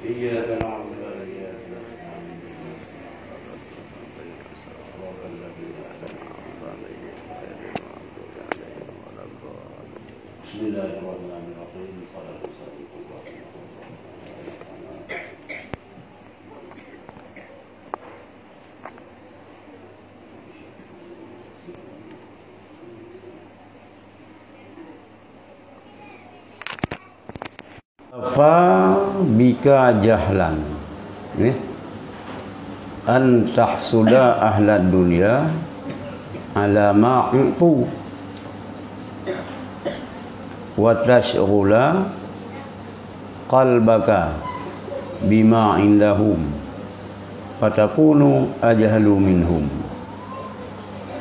إياك نعبد وإياك نستعين صراط الذين أنعمت عليهم غير المغضوب عليهم ولا الضالين. بسم الله الرحمن الرحيم. صلاة وسلام fa bika jahlan an tahsuda ahlad dunya ala ma'utu wa tashghula qalbaka bima indahum fatakunu ajhalu minhum.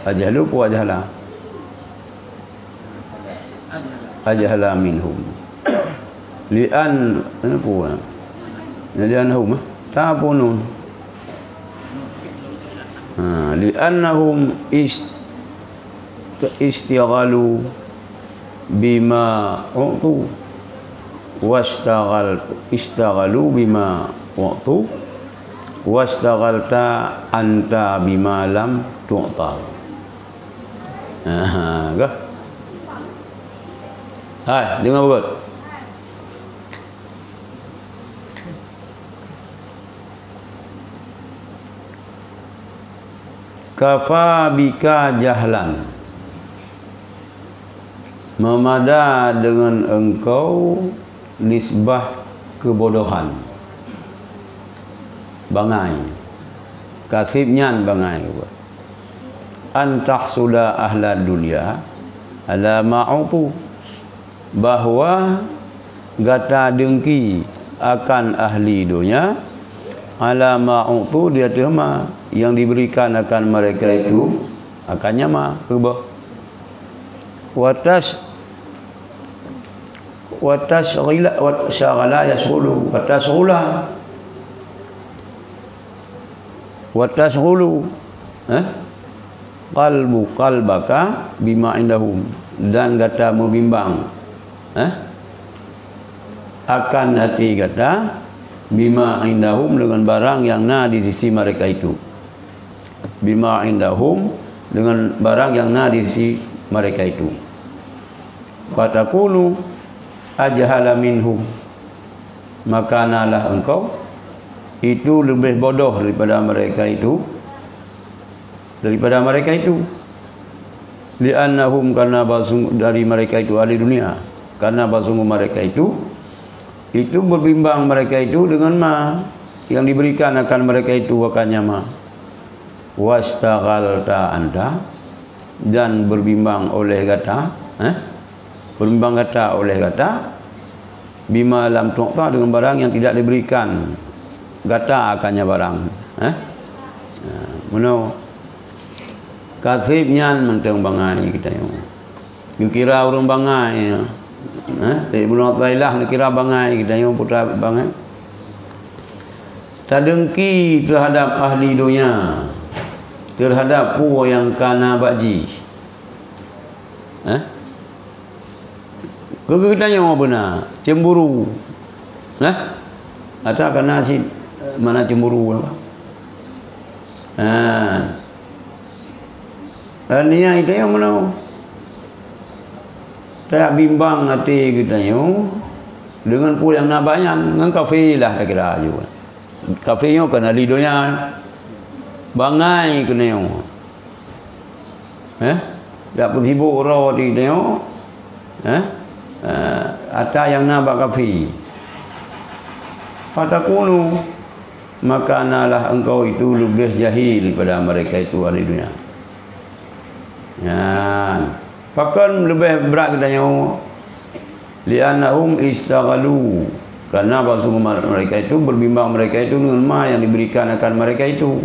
Ajhalu ku ajhala? Ajhala minhum. Li'an apa? Li'annahum ta'punun. Li'annahum istighalu bima u'tu istaghalu bima u'tu wastaghalta anta bima lam tu'ta. Kah? Hai, dengar betul? Kafa bika jahlan, memada dengan engkau nisbah kebodohan, bangai kasibnyan bangai antah sudah ahla dunia ala ma'utu, bahwa gata dengki akan ahli dunia ala ma'utu dia terima yang diberikan akan mereka itu akannya mah rubah watas ghila wat syaghala yasghulu watas ghulu qalbaka bima indahum, dan gata membimbang akan hati gata bima indahum dengan barang yang na di sisi mereka itu. Bima indahum dengan barang yang na di sisi mereka itu. Fatakunu ajhala minhum, maka nalah engkau itu lebih bodoh daripada mereka itu. Li'annahum, karena dari mereka itu ahli dunia, karena basungguh mereka itu berbimbang mereka itu dengan ma yang diberikan akan mereka itu akannya ma wastaghalta anta, dan berbimbang oleh kata bima lam tu'ta, dengan barang yang tidak diberikan kata akannya barang meno kasibnya mentang bangai kita yang kira orang bangai belum tailah kira bangai kita yang putra bangai tadengki terhadap ahli dunia, terhadap puwa yang kana baji kita yang benar cemburu atau kana si mana cemburu dan dia itu yang mana tak bimbang hati kita yo dengan pula yang nak banyak dengan kafe lah tak kira juga kafe yo kena lidonya bangai kena yo tak pun sibuk rawat dia yo ada yang nak kafe fatakunu, maka nalah engkau itu lebih jahil pada mereka itu ahli dunia. Bahkan lebih berat katanya li'annahum istaghalu, karena basuh mereka itu berbimbang mereka itu dengan ma yang diberikan akan mereka itu.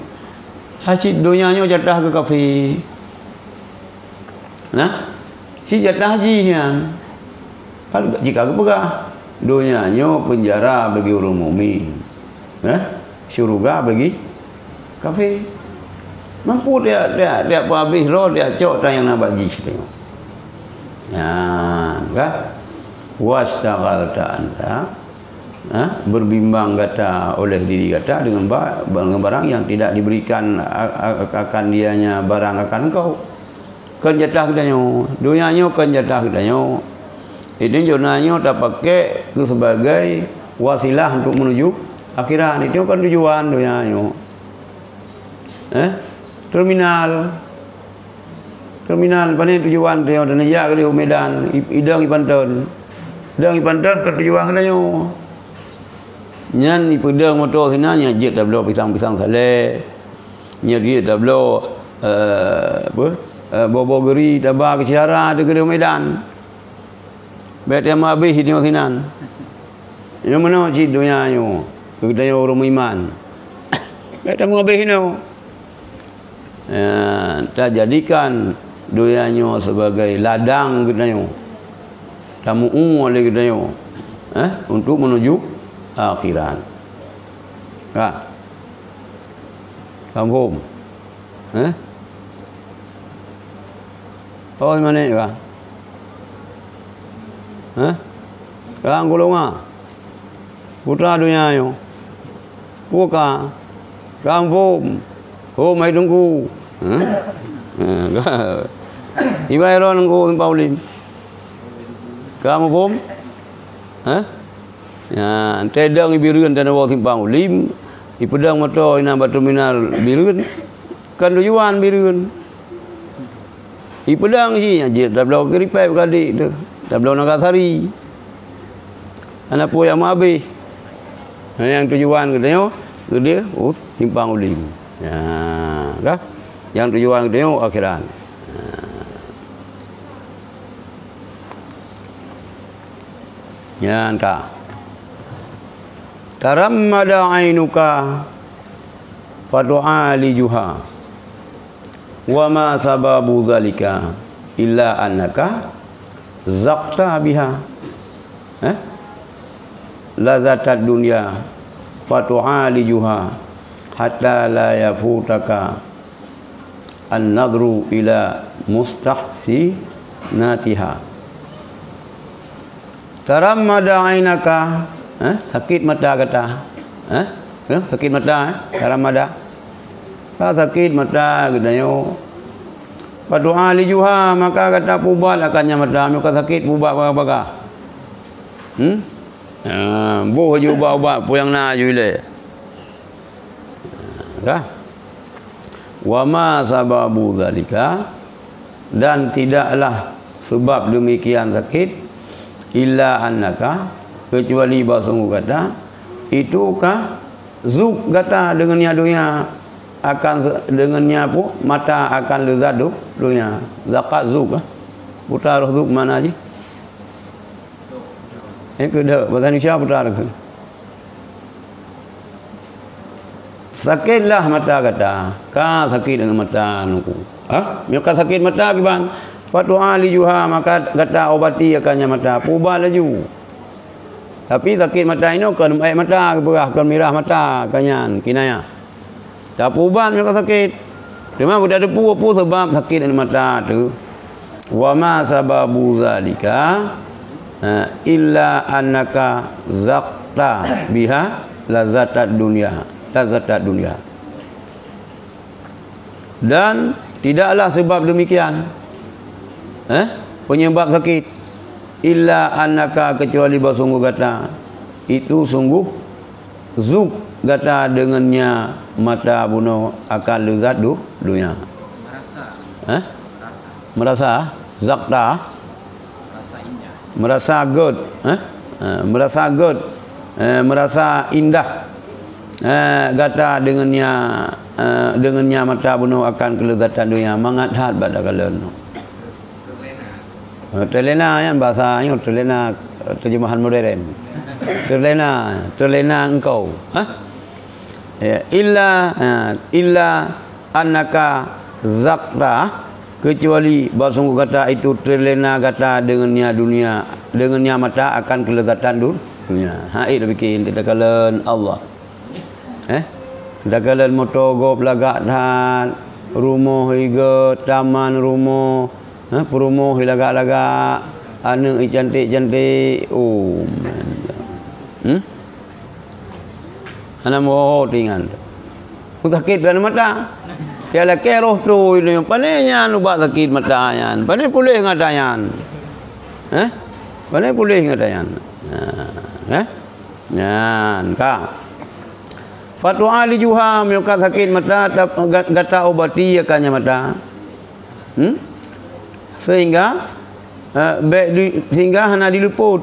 Hasil dunianya jatah ke kafe si jatah hajinya jika ke pegah dunianya penjara bagi orang mukmin, syurga bagi kafe. Mampu dia pun habis roh dia cok tayang nak baji tengok. Kan? Wastaghalta anta berbimbang kata oleh diri kata dengan barang yang tidak diberikan akan dianya barang akan engkau. Kan jatah katanya, dunianya kan jatah katanya. Itu jonanya tak pakai itu sebagai wasilah untuk menuju akhirat. Itu kan tujuan dunianya. Terminal paling tujuan dia dan ya ke Medan, idang Ipanten. Idang Ipanten ke tujuan katanya. Nyan ipedang motor sina nya jet tablo pisang-pisang sale. Nya dia tablo Bobogeri tabah ke Ciara de ke Medan. Bet yang habis di sinan. Yang mana cik dunia yo. Kita yo orang iman. Bet yang habis ni. Tak jadikan dunianya sebagai ladang kita yo. Tamu oleh kita yo. Untuk menuju akhirat. Kampung. Oh mana ni kah? Sekarang golongan putra dunia yo. Buka kampung. Oh mai tunggu. Ibai ron tunggu Paulim. Kamu pun? Ya, tedang ibirun dan awak simpang ulim. Ipedang motor ina batu minar birun. Kan tujuan birun. Ipedang si aje tablau keripai kali tu. Tablau Nagasari. Anak po yang habis. Yang tujuan katanya dia simpang ulim. Ya, kah? Yang tujuan katanya akhirat. Ya, entah. Tarammada ainuka fadu'ali juha wa ma sababu zalika illa annaka zaqta biha lazatad dunya fadu'ali juha hatta la yafutaka an-nadru ila mustahsinatiha. Tarammada ainaka sakit mata kata. Sakit mata Tarammada. Sakit mata katanya. Berdoa li juha maka kata pubat akannya mata maka sakit pubat apa-apa. Boh je ubat-ubat puyang na je ile. Kah? Wa ma sababu zalika dan tidaklah sebab demikian sakit illa annaka kecuali bahasa kata itukah zuk kata dengannya dunia akan dengannya pun mata akan lezat dunia zakat zuk putar zuk mana je kedua bahasa Indonesia putar ke sakitlah mata kata ka sakit dengan mata nuku maka sakit mata ke bang fatu ali juha maka kata obati akannya mata pubah laju. Tapi sakit mata ini kan air mata berah kan mirah mata kanyan kinaya. Tak uban mereka sakit. Cuma budak depu apa sebab sakit di mata tu. Wa ma sababu zalika illa annaka zaqta biha lazatad dunya. Lazatad dunya. Dan tidaklah sebab demikian. Penyebab sakit illa annaka kecuali bersungguh kata itu sungguh zuk kata dengannya mata bunuh akan lezat dunia merasa zakta merasa good merasa good merasa indah kata dengannya mata bunuh akan kelezatan dunia mangat pada kalian. Terlena kan bahasanya terlena terjemahan modern. Terlena engkau. Illa annaka zakta kecuali bersungguh kata itu terlena kata dengannya dunia dengannya mata akan kelezatan dunia. Itu bikin tidak kalian Allah. Tidak kalian motor go pelagak dan rumah hingga taman rumah perumoh hilagak-lagak anak cantik-cantik Ana mo tingan. Ku sakit dalam mata. Dia la keroh tu ini panenya nu ba sakit mata yan. Pane pulih ngadayan. Pane pulih ngadayan. Yan ka. Fatwa ali juha mioka sakit mata gata obati akannya mata. Sehingga hana diluput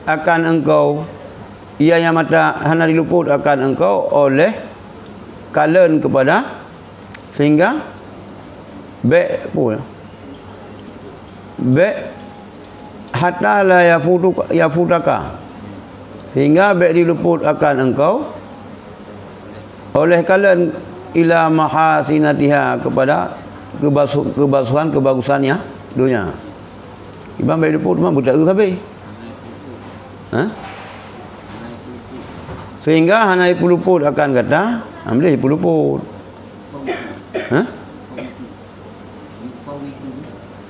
akan engkau ianya mata hana diluput akan engkau oleh kalen kepada sehingga hatta la yafutaka sehingga diluput akan engkau oleh kalen ila mahasinatiha kepada kebagusannya dunia. Ibang baik luput mah budak tapi. Sehingga hana luput akan kata ambil luput.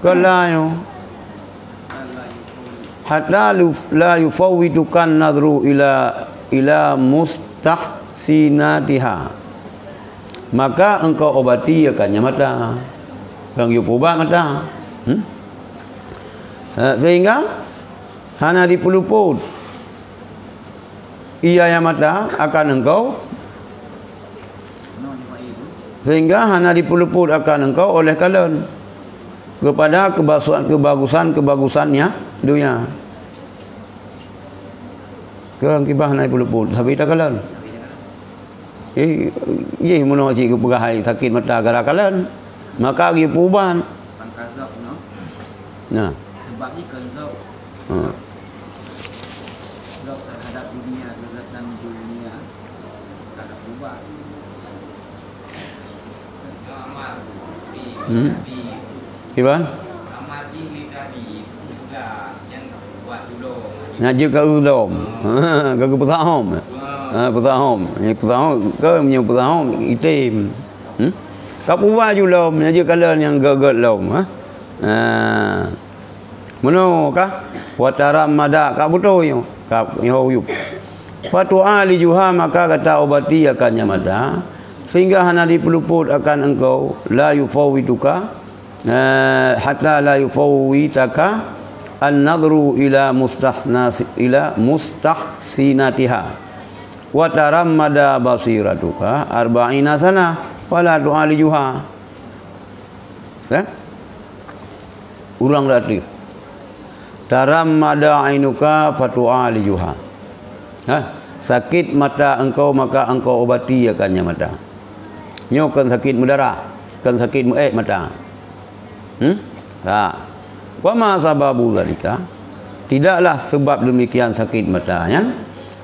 Kalau hatta la yufawwidukan nadru ila mustahsinatiha, maka engkau obati akannya mata bang yupuba mata. Sehingga hana dipuluput ia yang mata akan engkau, sehingga hana dipuluput akan engkau oleh kalian kepada kebagusannya dunia. Kerang kibah hana dipuluput tapi tak kalian. Ye mun cik kepegahai sakit mata gara kalian, maka dia perubahan. Nah, sebabnya kezab. Kezab terhadap dunia, kezatan dunia tak ada perubahan. Gimana? Amati tadi juga yang buat dulu. Ngaji ke ulum. Ke petahom. Petahom. Yang petahom ke punya petahom itim. Kau buat julum ngaji kalian yang gagal lom. Mano kah? Wataram mada ka betul yo. Ka yo. Fatwa ali juha maka kata obati akannya mada sehingga hana dipeluput akan engkau la yufawwiduka hatta la yufawwitaka an-nadru ila mustahsinatiha wa tarammada basiratuka arba'ina sana wala tu'ali juha. Ulang lagi. Tarammada ainuka fatu'ali juha. Sakit mata engkau maka engkau obati akannya mata. Nyokan sakit mudara, kan sakit mata. Wa ma sababu zalika? Tidaklah sebab demikian sakit matanya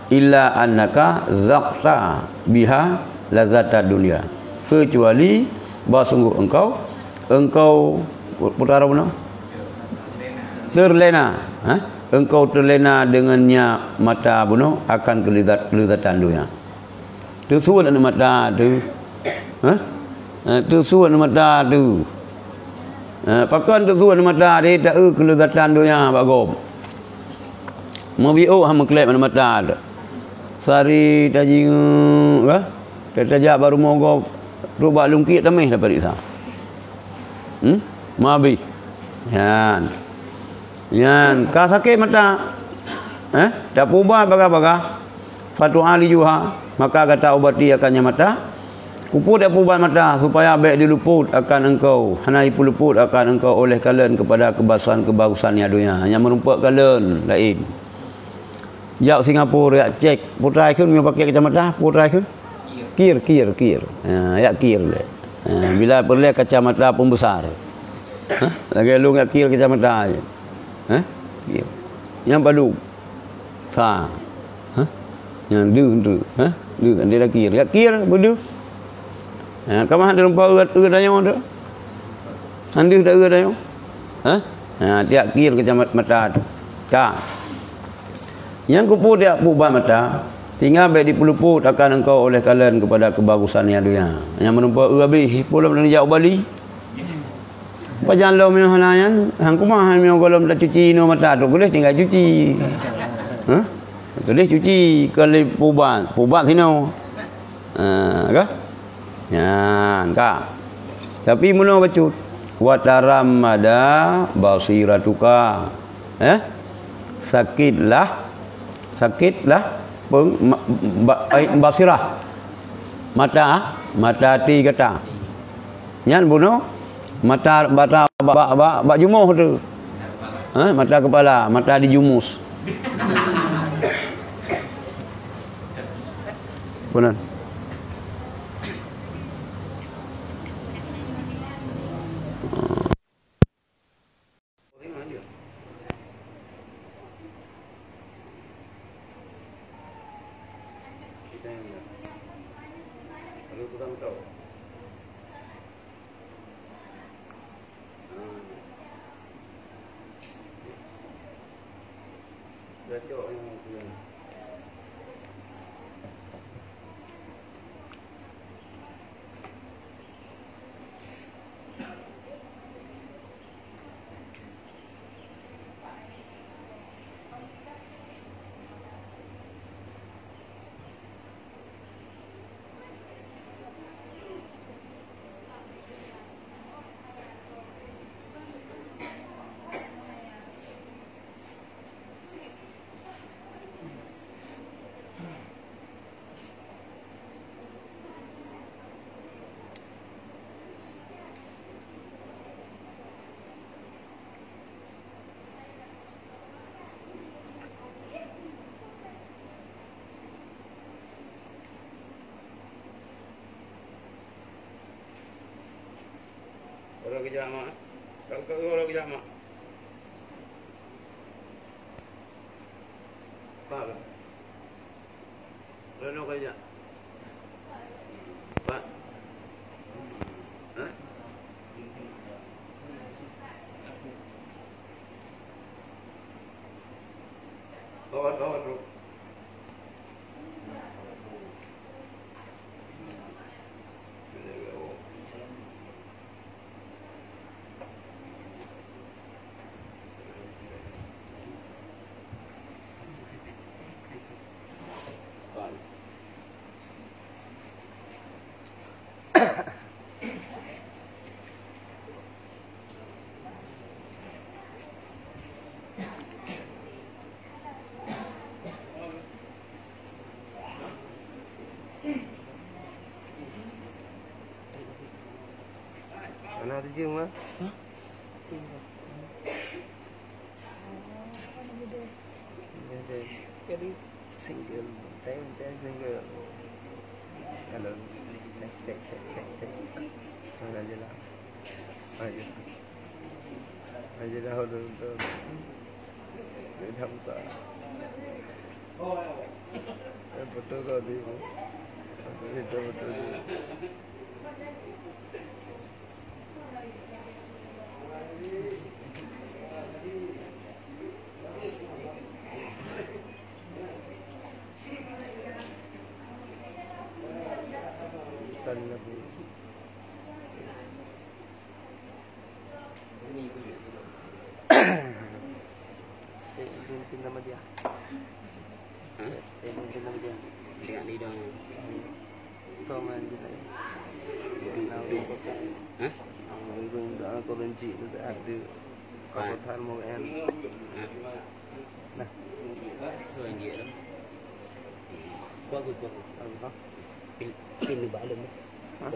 illa annaka zaqta biha lazata dunia. Kecuali bahawa sungguh engkau putara mana? Terlena. Engkau terlena dengannya mata bunuh akan kelezatan dunia. Tu suan mata tu. Tu suan mata tu. Pakan tu suan mata dia tak kelezatan dunia bagom. Mabiu ham klep mata tu. Sari tajing tajak baru mogok rubah lungkit tamih dapat isa. Mabi. Yan ka sakit mata tak ubah baga-baga fatu ali juha maka kata obati akannya mata kuput dia ubah mata supaya baik diluput akan engkau hana dipuluput akan engkau oleh kalian kepada kebagusannya dunia hanya merumpak kalian lain jauh Singapura ya cek putrai kun mau pakai kacamata putrai kun kir ya kir bila perlu kacamata pembesar lagi lu ngak kir kacamata aja. Yang padu yang du dia dah kira bedu kamu ada rumpah daya tu anda dah daya dia kira kacamata tu yang kupu dia ubah mata tinggal baik dipeluput akan engkau oleh kalian kepada kebagusannya dunia yang menumpah habis pula menjauh Bali pajan lo mio hanayan hang kumah mio golom dah cuci no mata tu boleh tinggal cuci boleh cuci kali puban sino Kah? Kah. Tapi mula bacut. Wa taramada basiratuka. Sakitlah basirah. Mata hati kata. Nyan bunuh mata bak jumuh tu. Mata kepala, mata dijumus. Benar. Orang kerja mak. Kau orang kerja mak. Pak. Orang kerja. Pak. Bawa tu. Mana ada je mah? Jadi single, time single. Kalau cek. Mana je lah. Aja dah udah untuk. Dia hampa. Foto kau di. Foto. Pin nama dia. Pin nama dia. Dia ni dong. Toman dia. Now dia kata. Orang dah kau benci tu ada. Kau than mau en. Nah. Thôi anh vậy đó. Quá. Hả? Pin được bả luôn. Hả?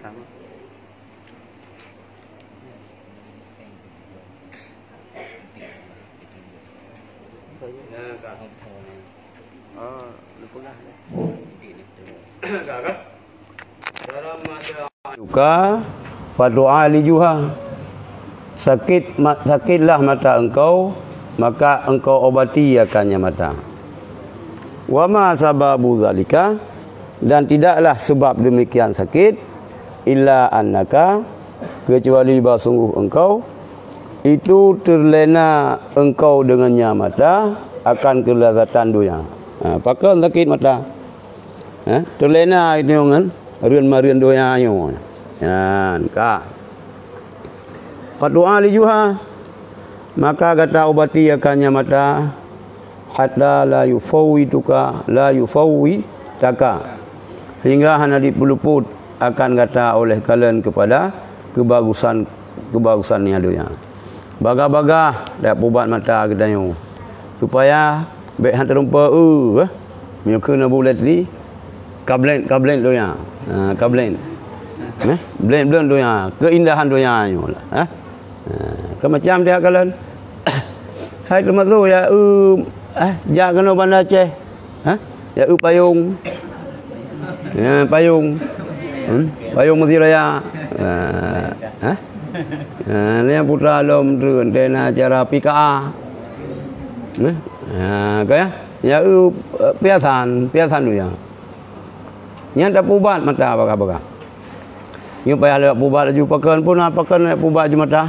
Thắng. Juga fadu'a li juha. Sakitlah mata engkau, maka engkau obati akannya mata. Wa ma sababu zalika, dan tidaklah sebab demikian sakit illa annaka, kecuali bahawa sungguh engkau itu terlena engkau dengannya mata akan kelazatan dunia. Pakai sakit mata. Terlena itu kan rian-marian dunia nyo. Yan ka. Qadwa lijuha maka kata obati akannya mata hatta la yufawi taka sehingga hana dipeluput akan kata oleh kalian kepada kebagusannya dunia. Baga-baga dak pubat mata katanya supaya baik hantar rumpa menyuka nak bulat ni kablen dunia. Kablen blend dunia, keindahan dunia nyo lah. Macam dia kalian hai termasuk ya jak kena bandar Aceh. Ya payung. Payung. Payung Mesir Raya. Ni putra lom turun tena acara PKA. Kaya ya piasan dunia. Yang dah pubat mata apa-apa. Yang payah lewat pubat laju pakan pun pakan lewat pubat je mata.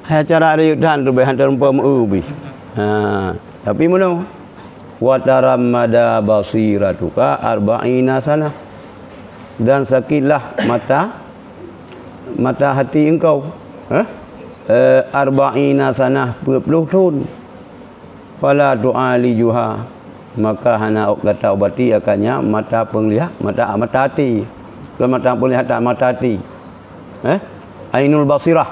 Hai acara ada yudan tu baik hantar umpam ubi. Tapi mana? Wa taramada basiratuka arba'ina sana. Dan sakitlah mata hati engkau. Arba'ina sana 40 tahun. Fala tu'ali juha maka hana kata obati akannya mata penglihat mata hati ke mata penglihatan mata hati ainul basirah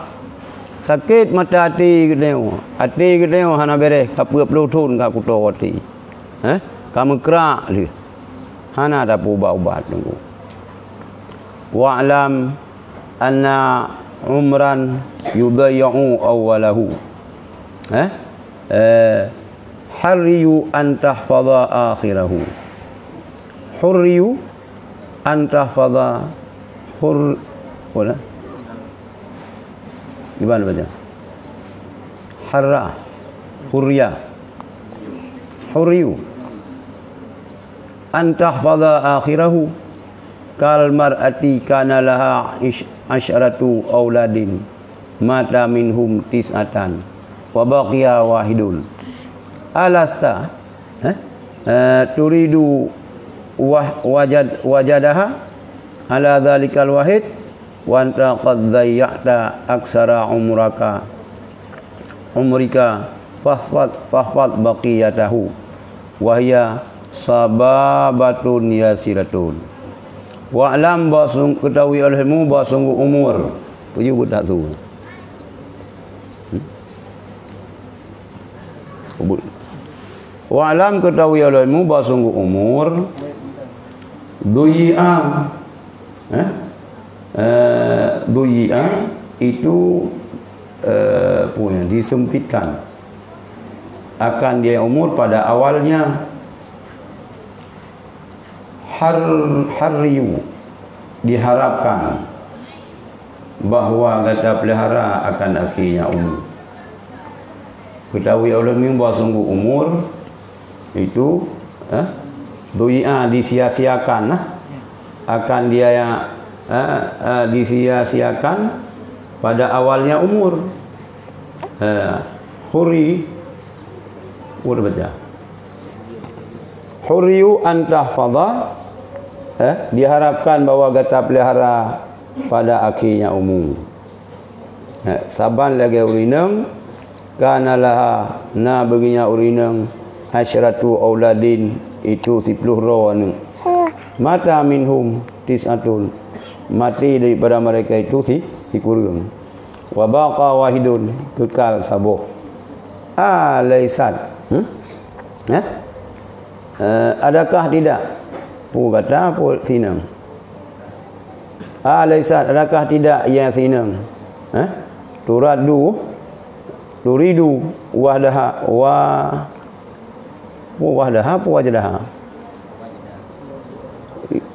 sakit mata hati gedeo hana beres ka 40 tahun ka kuto hati kamu kerak dia hana ada ubat tunggu wa'lam anna umran yudayyu awwalahu hurriyu an tahfadha akhirahu. Hurriyu an tahfadha wala gimana baca? Harra hurriya hurriyu an tahfadha akhirahu kal mar'ati kana laha asyratu auladin mata minhum tis'atan wa baqiya wahidun alasta turidu wajadaha ala dhalikal wahid wa anta qad dhayya'ta aksara umrika fahfad baqiyatahu wa hiya sababatun yasiratun wa'lam basung ketahui olehmu basunggu umur tujuh budak tu wa'lam ketahui olehmu basunggu umur duyi'a duyi'a itu punya disempitkan akan dia umur pada awalnya harriyu diharapkan bahawa kata pelihara akan akhirnya umur. Ketahui olehmu bahawa sungguh umur itu dunia disia-siakan akan dia disia-siakan pada awalnya umur. Hurri udah baca hurriyu an tahfadha diharapkan bahawa kata pelihara pada akhirnya umur. Saban lagi urinang kana laha na baginya urinang asyratu auladin itu 10 rawan mata minhum tis'atun mati daripada mereka itu si kurang wa baqa wahidun kekal sabuh alaisat adakah tidak pu kata pu sinang alaisat adakah tidak ya sinang turidu wahdaha wahdaha pu wajdaha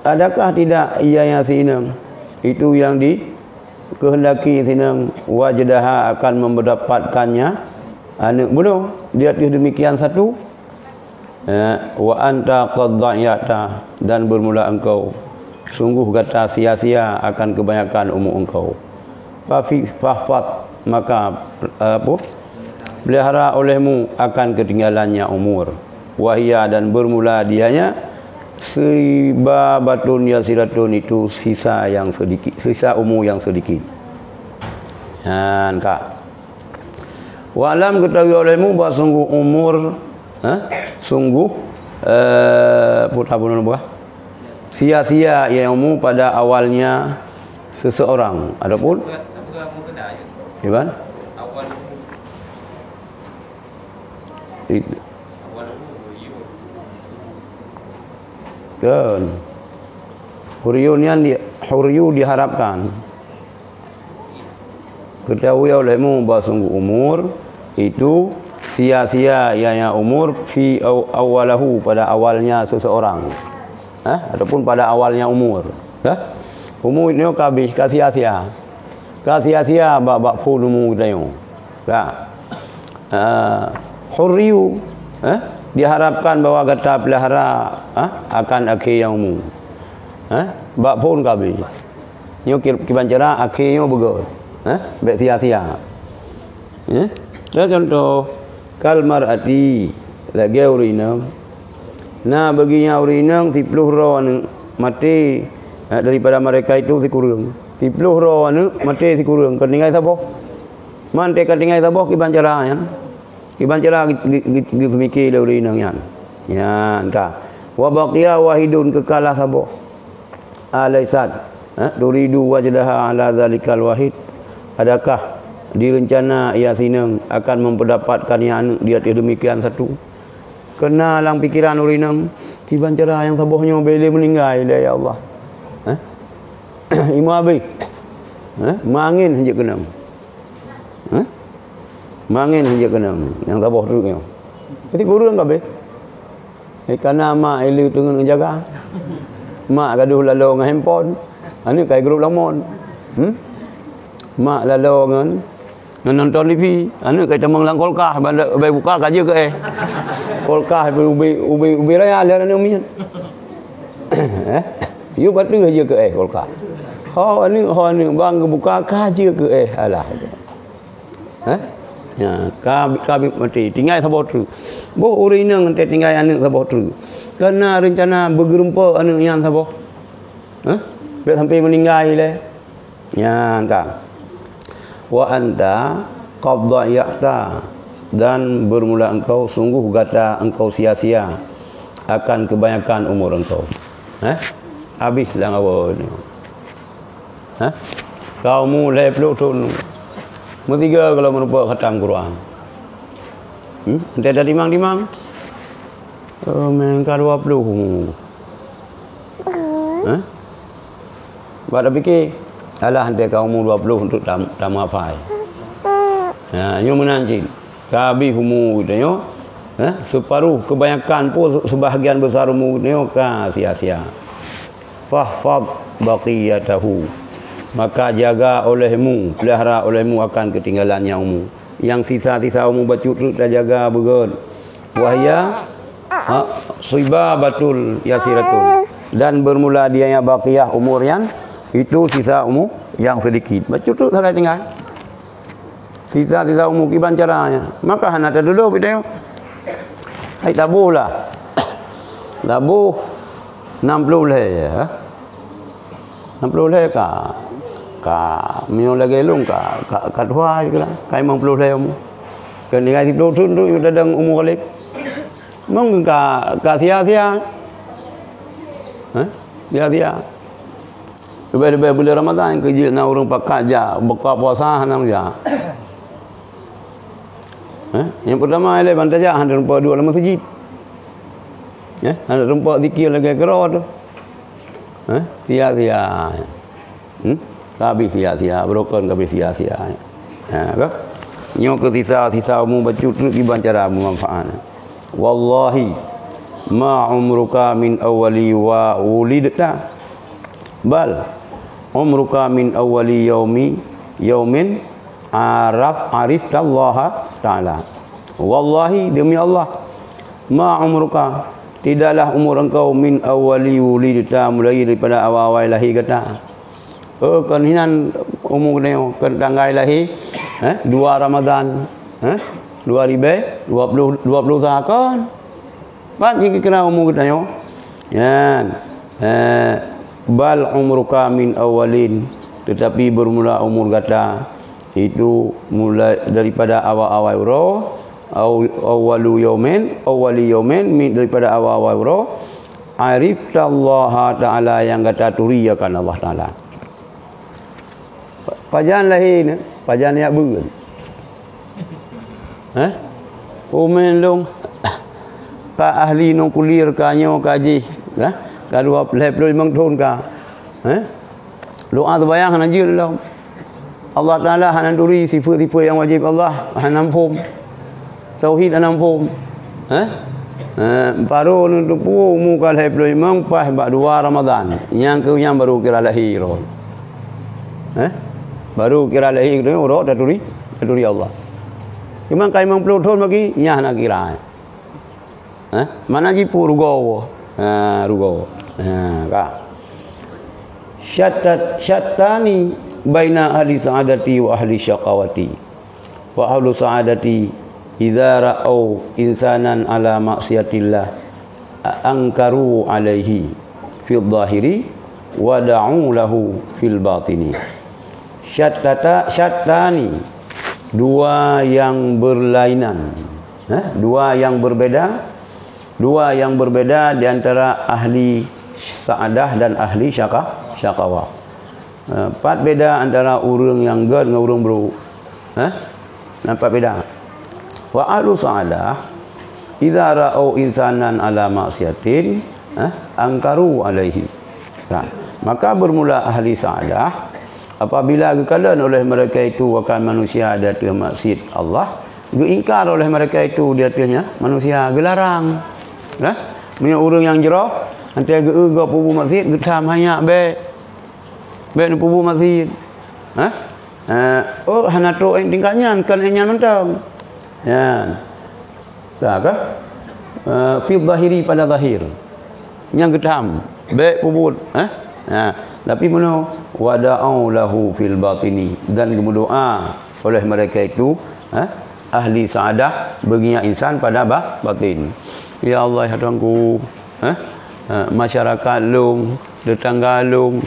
adakah tidak ia yang sinang itu yang dikehendaki sinang wajdaha akan mendapatkannya anak bunuh dia demikian satu wa anta qad dhayyata dan bermula engkau sungguh kata sia-sia akan kebanyakan umur engkau fahfad maka pelihara olehmu akan ketinggalannya umur. Wahia dan bermula dianya sibabatun yasiratun, itu sisa yang sedikit, sisa umur yang sedikit. Dan kak, wa'lam ketahui olehmu bahawa sungguh umur sungguh sia-sia yang umur pada awalnya seseorang. Adapun Iban kan huryu diharapkan. Ketahui olehmu bahawa sungguh umur itu sia-sia yang umur fi awalahu, pada awalnya seseorang. Ataupun pada awalnya umur. Umur ini kabih sia-sia. Sia-sia bab pun umur kita. Huryu diharapkan bahawa kata pelihara akan akhir yang umur. Bab pun kabih. Nyo kibancara akhirnya begot. Baik sia-sia. Contoh kalmar ati lagi urinam. Nah baginya urinam 10 ron mati daripada mereka itu si kurang. 10 ron mati si kurang. Ketinggai siapa? Mante ketinggai siapa kibancara kan? Kibancara gitu mikir urinam kan. Ya ka. Wa baqiya wahidun kekalah siapa? Alaisat duridu wajdaha ala zalikal wahid. Adakah direncana ia sineng akan memperdapatkan yang dia demikian satu? Kena dalam pikiran urinam kibancara yang sabohnya bila meninggal ya Allah. Imu abi. Mangin saja kena. Mangin saja kena yang saboh tu nya. Jadi kurang kabeh. Kerana mak elu tengah jaga. Mak gaduh lalu dengan handphone. Ani kai grup lamon. Mak lalu dengan nonton TV. Anu kata menglang kolkah bayi buka kaje ke kolkah ubi raya aliran ni. You batu aja ke kolkah. Ho ni bang buka kaje ke alah. Ya, kabi mati tinggal sabot tu. Bo urinang ente tinggal anak sabot tu. Karena rencana bergerumpa anak yang sabot. Biar sampai meninggal le. Ya, kan. Wa anta qad dhayata, dan bermula engkau sungguh kata engkau sia-sia akan kebanyakan umur engkau. Habislah awak ni. Kau mulai peluk tu. Mestiga kalau merupa khatam Quran. Ente ada timang-timang. Mengka 20. Badak fikir alah ente kau umur 20 untuk tamat hafal. Nyo menanjin. Kabi umur kita separuh kebanyakan pun sebahagian besar umur kita ka sia-sia. Fahfad baqiyatahu, maka jaga olehmu, pelihara olehmu akan ketinggalannya umur. Yang sisa-sisa umur bacut dah jaga begot. Wahya sibabatul yasiratun, dan bermula dia yang baqiyah umur yang itu sisa umur yang sedikit. Baca tu tak tinggal. Sisa-sisa umur kiban caranya. Maka hana ada dulu kita. Hai tabuh lah. Tabuh 60 le ya. 60 le ka mio lagi lung ka dua juga. Kai 50 le umur. Kan dengan 10 tahun tu sudah ada umur kali. Mungkin ka sia-sia. Sia-sia. Lebih-lebih bulan Ramadan kerja nak orang pakai aja buka puasa hanam dia. Yang pertama ialah bantai aja hendak rumpa dua lama masjid. Hendak rumpa zikir lagi kerot. Sia-sia. Habis sia-sia, broken habis sia-sia. Ke? Nyo ke sisa-sisa umur bacut tu iban cara bermanfaat. Wallahi ma umruka min awwali wa ulidta bal umruka min awwali yaumin ariftallaha ta'ala. Wallahi demi Allah, ma umruka, tidaklah umur engkau min awwali wulidta, mulai daripada awal-awal lahir kata. Kan hinan umur dia kan tanggal lahir 2 Ramadan 2020 tahun pan jika kena umur kita yo yan bal umruka min awalin, tetapi bermula umur kata itu mulai daripada awal-awal roh awali yaumin daripada awal-awal roh ariftallaha ta'ala, yang kata turiakan Allah Ta'ala pajan lahir pajan yak ber komen dong ka ahli no kulir kanyo kaji ka 25 tahun ka doa terbayang hana jil lah Allah Ta'ala hana duri sifat-sifat yang wajib Allah hana nampum tauhid hana nampum baru untuk muka 25 pas 2 Ramadan yang baru kira lahir baru kira lahir tu roh dah duri Allah cuma kai 50 tahun lagi nyah nak kira mana jipu rugo ka syattani baina ahli sa'adati wa ahli syaqawati wa ahlu sa'adati idza ra'au insanan ala maksiatillah angkaru alaihi fil zahiri wa da'u lahu fil batini. Syattani, dua yang berlainan, dua yang berbeda di antara ahli sa'adah dan ahli syaqawah. Empat beda antara orang yang gad dengan orang bro. Nampak beda. Wa ahlu sa'adah idza ra'au insanan ala maksiatin angkaru alaihi. Maka bermula ahli sa'adah apabila keadaan oleh mereka itu akan manusia ada tu maksiat Allah, geingkar oleh mereka itu dia tuanya manusia gelarang. Punya orang yang jerah nanti ge pubu maksiat getam hanya be pubu maksiat. Oh hana to ing tingkatnya kan enyan mentang. Ya. Tak ke? Fi zahiri pada zahir. Yang getam be pubu tapi mana wada'u lahu fil batini, dan berdoa oleh mereka itu ahli sa'adah baginya insan pada batin. Ya Allah ya Tuhanku, masyarakat lung, tetangga lung,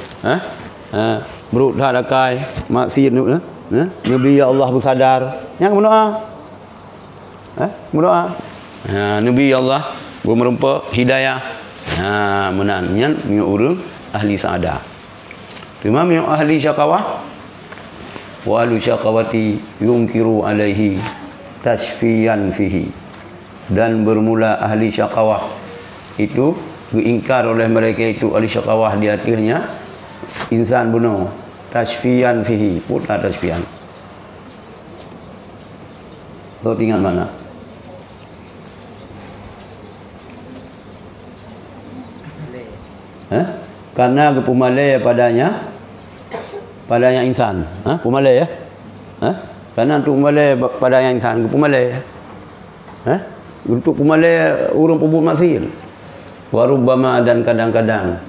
beruk dah dakai maksiat nu Nabi ya Allah bersadar yang berdoa. Berdoa. Nabi ya Allah bermerempa hidayah. Menannya ni urang ahli sa'adah. Cuma yang ahli syaqawah wa ahli syaqawati yungkiru alaihi tasfiyan fihi, dan bermula ahli syaqawah itu diingkar oleh mereka itu ahli syaqawah di atasnya insan bunuh tasfiyan fihi, putra tasfiyan. Kau tinggal mana? Karena kepumalai padanya insan. Pumalai ya? Karena untuk pumalai padanya insan, kepumalai. Untuk pumalai urung pubut maksiat. Warubbama, dan kadang-kadang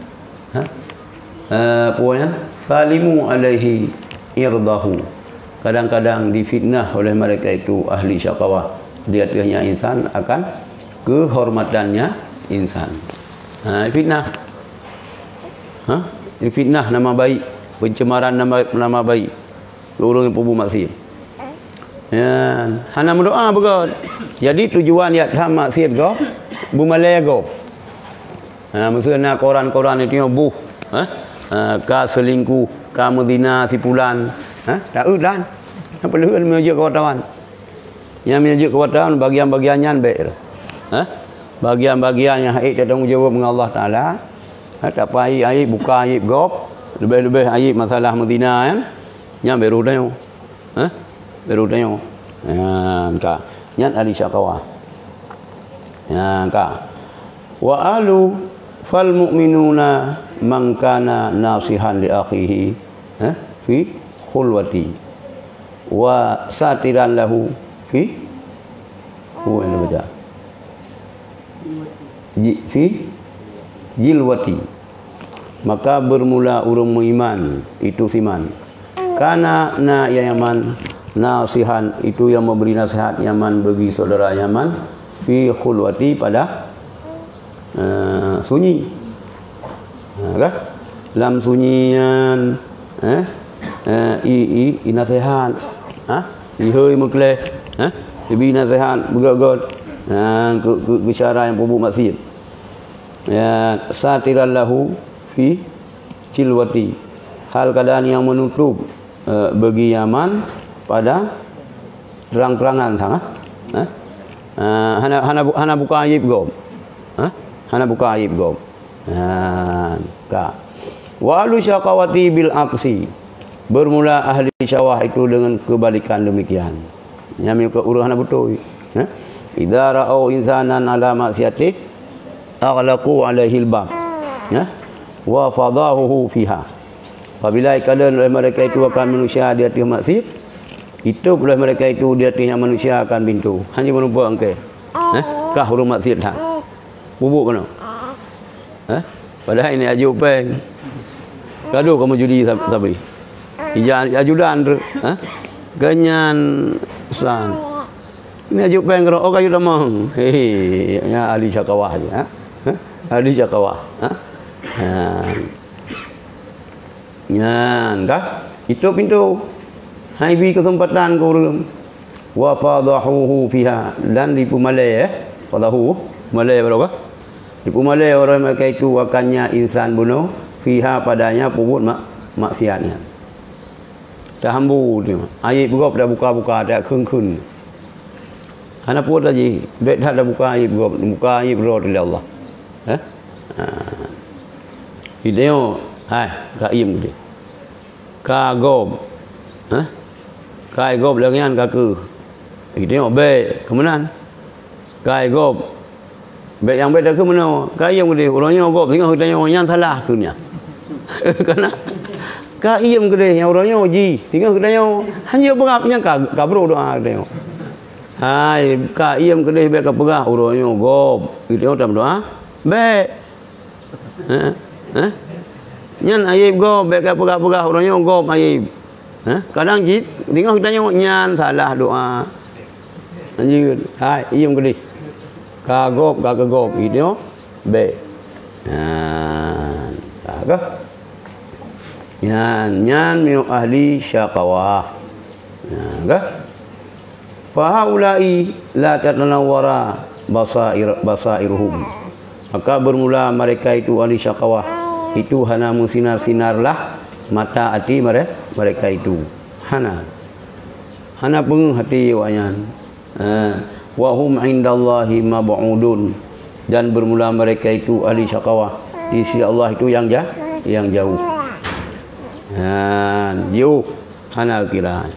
pokoknya salimu alaihi irdahu. Kadang-kadang difitnah oleh mereka itu ahli syaqawah. Di atasnya insan akan kehormatannya insan. Fitnah. Fitnah nama baik, pencemaran nama baik orang yang pembuat maksiat. Hana berdoa betul. Jadi tujuan ya tham maksiat go bumalaya go. Maksudnya koran-koran itu buh, ka selingkuh, ka menzina sipulan, tak udan. Apa lu menuju ke wartawan? Yang menuju ke wartawan bagian-bagiannya baik. Bagian-bagian yang haid tanggungjawab dengan Allah Taala. Tak apa aib buka aib gop, lebih-lebih aib masalah menzina kan. Yang baru dah yo. Baru dah yo. Ka. Nyat ahli syaqawah. Ka. Wa alu fal mu'minuna man kana nasihan li akhihi fi khulwati wa satiran lahu fi baca fi jilwati. Maka bermula urung iman itu siman. Kana na yaman nasihan itu yang memberi nasihat nyaman bagi saudara nyaman fi khulwati pada sunyi. Kan? Dalam sunyian i nasihat ihoi mukle lebih nasihat begagot ke syara yang pubuk maksiat ya satiran lahu fi cilwati hal keadaan yang menutup bagi Yaman pada terang-terangan hana buka aib gom hana buka aib gom ka walu syaqawati bil aksi bermula ahli syawah itu dengan kebalikan demikian nyami ke urang betul idza ra'au insanan ala maksiati aghlaqu alaihi albab wa fadahu fiha apabila keadaan mereka itu akan manusia di atas maksiat itu pula mereka itu di atasnya manusia akan pintu hanya merupa angke kah huruf maksiat dah bubuk kena padahal ini ajupan kado kamu judi sabi ijan ajudan ganyan san ini ajupan kero oh kayu damang ya ahli syakawah aja ahli syakawah nyan dah itu pintu haibi kesempatan kurang wa fadahuhu fiha dan di pumalai fadahu malai berapa di pumalai orang mereka itu akannya insan bunuh fiha padanya pubut maksiatnya dah hambu dia aib berapa dah buka-buka dah khun anak pun lagi dek dah buka aib berapa oleh Allah video hai kaim dia kagob kai gob lengan kaku tengok baik kemenan kai gob baik yang baik dah ke mana kai yang gede orangnya gob tengok tanya yang salah kunya kerana kai yang gede yang orangnya uji tengok tanya hanya berapnya kabro doa tengok hai kai yang gede baik ke pegah orangnya gob tengok dalam doa baik nyan aib gob baik ke pegah orangnya gob aib kadang jip tengok kita tengok nyan salah doa anjir hai iam gede kagop itu be kagak nyan min ahli syaqawah kagak fa haula'i la tatanawwara basairuhum maka bermula mereka itu ahli syaqawah itu hana musinar-sinarlah mata hati mereka itu hana pun hati wayan wa hum indallahi mab'udun dan bermula mereka itu ahli syaqawah di sisi Allah itu yang jauh jauh hana kira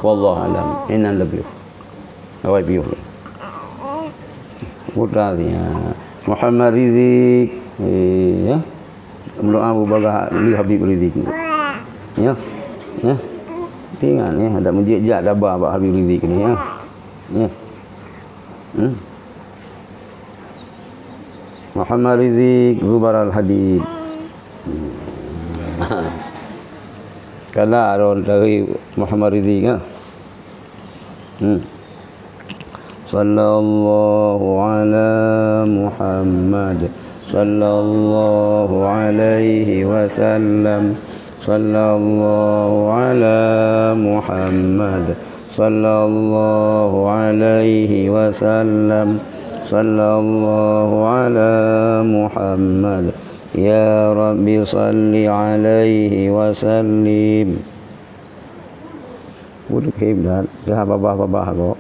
wallahu alam inna labiyuh awai biyuh putranya Muhammad Rizik ya doa baga li Habib Rizik ya tinggal ni ada menjejak dabah Habib Rizik ni ya Muhammad Rizik Zubar Al-Hadid kala orang dari Muhammad Rizik ya sallallahu ala Muhammad sallallahu alaihi wasallam sallallahu ala Muhammad sallallahu alaihi wasallam sallallahu ala Muhammad ya Rabbi salli alaihi wasallim. Udah kebdan dah babah kok